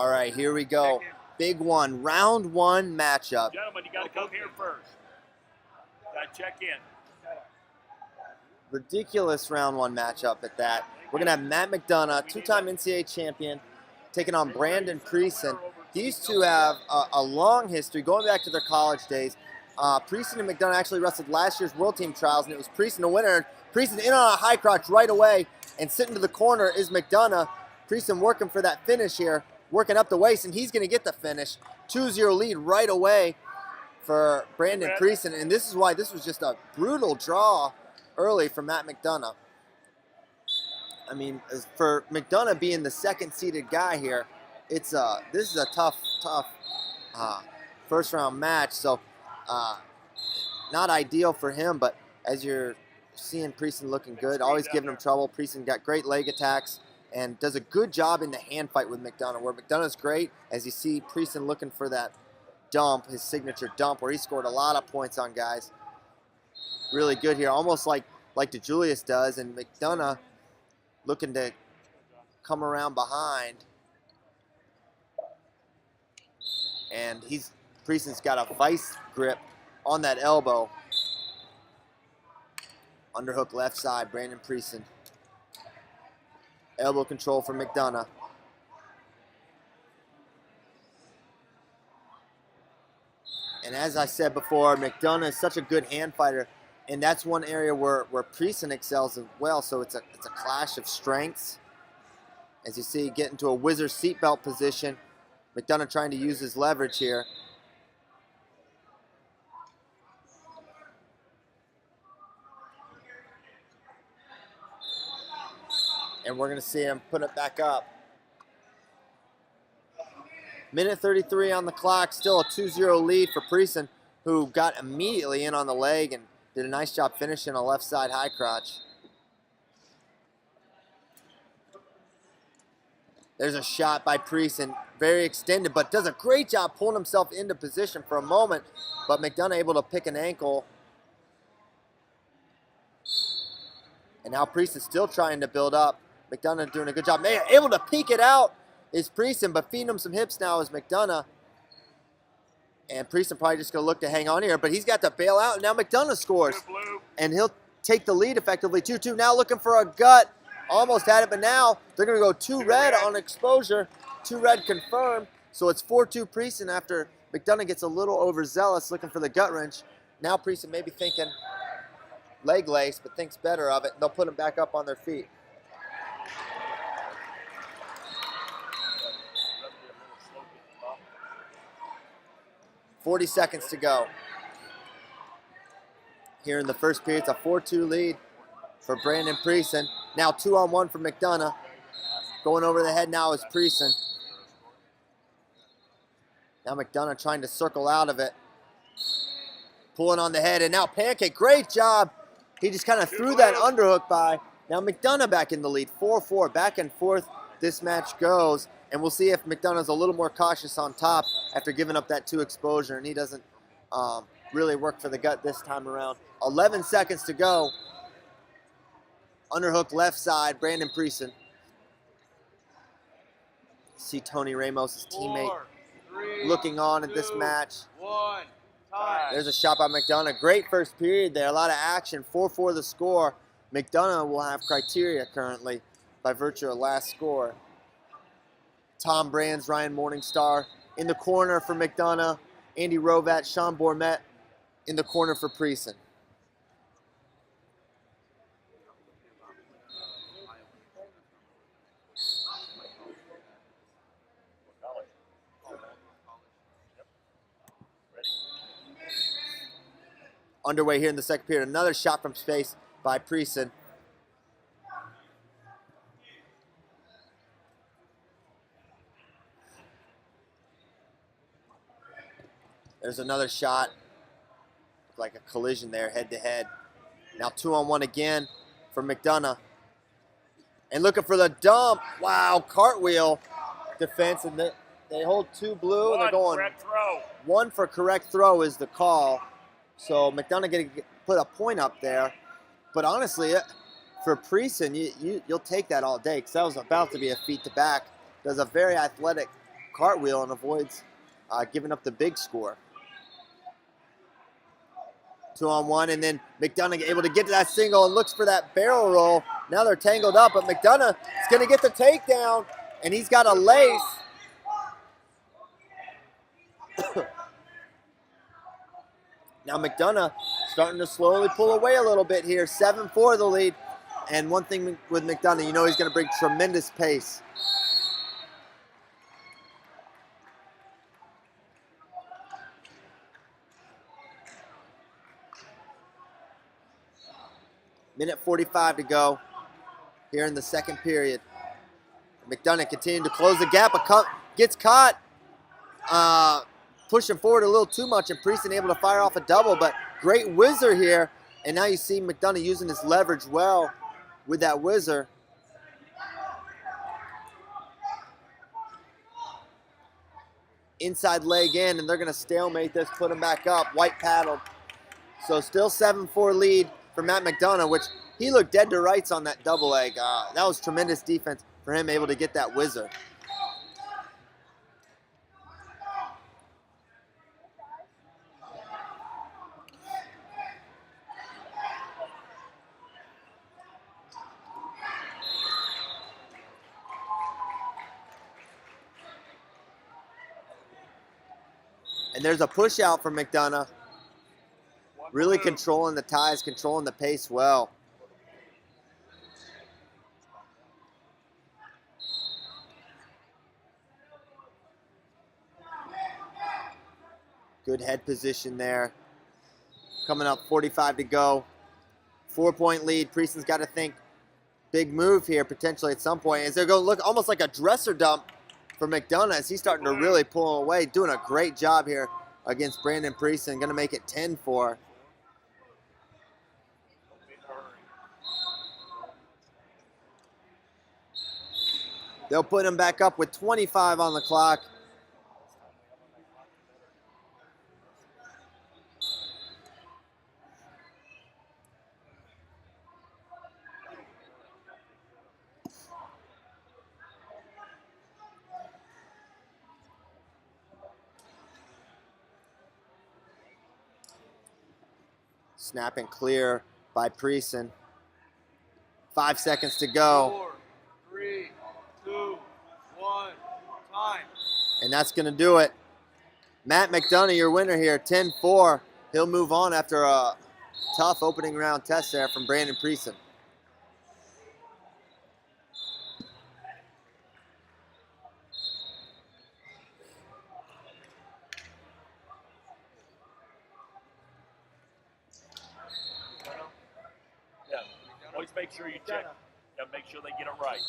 All right, here we go. Big one, round one matchup. Gentlemen, you got to come here first. Got to check in. Ridiculous round one matchup at that. We're going to have Matt McDonough, two-time NCAA champion, taking on Brandon Precin. These two have a long history, going back to their college days. Precin and McDonough actually wrestled last year's World Team Trials, and it was Precin the winner. Precin in on a high crotch right away, and sitting to the corner is McDonough. Precin working for that finish here, working up the waist, and he's going to get the finish. 2-0 lead right away for Brandon Precin, and this is why this was just a brutal draw early for Matt McDonough. I mean, for McDonough being the second-seeded guy here, this is a tough first-round match. So not ideal for him, but as you're seeing Precin looking good, always giving him trouble. Precin got great leg attacks and does a good job in the hand fight with McDonough, where McDonough's great, as you see Precin looking for that dump, his signature dump, where he scored a lot of points on guys. Really good here, almost like DeJulius does, and McDonough looking to come around behind. And Precin's got a vice grip on that elbow. Underhook left side, Brandon Precin. Elbow control for McDonough. And as I said before, McDonough is such a good hand fighter, and that's one area where Precin excels as well. So it's a clash of strengths. As you see, get into a wizard seatbelt position. McDonough trying to use his leverage here. And we're going to see him put it back up. Minute 33 on the clock, still a 2-0 lead for Precin, who got immediately in on the leg and did a nice job finishing a left side high crotch. There's a shot by Precin, very extended, but does a great job pulling himself into position for a moment, but McDonough able to pick an ankle. And now Precin still trying to build up. McDonough doing a good job. Man, able to peek it out is Precin, but feeding him some hips now is McDonough. And Precin probably just going to look to hang on here, but he's got to bail out, and now McDonough scores. And he'll take the lead effectively, 2-2. Now looking for a gut. Almost had it, but now they're going to go 2 red on exposure. 2 red confirmed. So it's 4-2 Precin after McDonough gets a little overzealous looking for the gut wrench. Now Precin maybe thinking leg lace, but thinks better of it. They'll put him back up on their feet. .40 seconds to go. Here in the first period, it's a 4-2 lead for Brandon Precin. Now 2-on-1 for McDonough. Going over the head now is Precin. Now McDonough trying to circle out of it. Pulling on the head, and now Pancake, great job. He just kind of threw that underhook by. Now McDonough back in the lead, 4-4, back and forth this match goes. And we'll see if McDonough's a little more cautious on top after giving up that 2 exposure, and he doesn't really work for the gut this time around. 11 seconds to go. Underhook left side, Brandon Precin. See Tony Ramos' teammate looking on at this match. There's a shot by McDonough. Great first period there, a lot of action. 4-4 the score. McDonough will have criteria currently by virtue of last score. Tom Brands, Ryan Morningstar in the corner for McDonough. Andy Rovat, Sean Bourmet in the corner for Precin. Underway here in the second period. Another shot from space by Precin. There's another shot, like a collision there, head to head. Now 2-on-1 again for McDonough. And looking for the dump. Wow, cartwheel defense, and they hold 2 blue, and they're going correct throw. 1 for correct throw is the call. So McDonough getting put a point up there. But honestly, for Precin, you'll take that all day, because that was about to be a feet to back. Does a very athletic cartwheel and avoids giving up the big score. 2-on-1, and then McDonough able to get to that single and looks for that barrel roll. Now they're tangled up, but McDonough is going to get the takedown, and he's got a lace. Now McDonough starting to slowly pull away a little bit here. 7-4 the lead. And one thing with McDonough, you know he's going to bring tremendous pace. Minute 45 to go here in the second period. McDonough continuing to close the gap, but gets caught pushing forward a little too much, and Precin able to fire off a double, but great whizzer here. And now you see McDonough using his leverage well with that whizzer. Inside leg in, and they're going to stalemate this, put him back up, white paddled. So still 7-4 lead for Matt McDonough, which he looked dead to rights on that double leg. That was tremendous defense for him, able to get that whizzer. And there's a push out from McDonough. Really controlling the ties, controlling the pace well. Good head position there. Coming up, 45 to go. 4-point lead. Precin's got to think big move here potentially at some point. Is they're going to look almost like a dresser dump for McDonough as he's starting to really pull away. Doing a great job here against Brandon Precin. Going to make it 10-4. They'll put him back up with 25 on the clock. Snap and clear by Precin. 5 seconds to go. 4, 3, 2, 1, time. And that's going to do it. Matt McDonough, your winner here, 10-4. He'll move on after a tough opening round test there from Brandon Precin. Yeah. Always make sure you check. Yeah, make sure they get it right.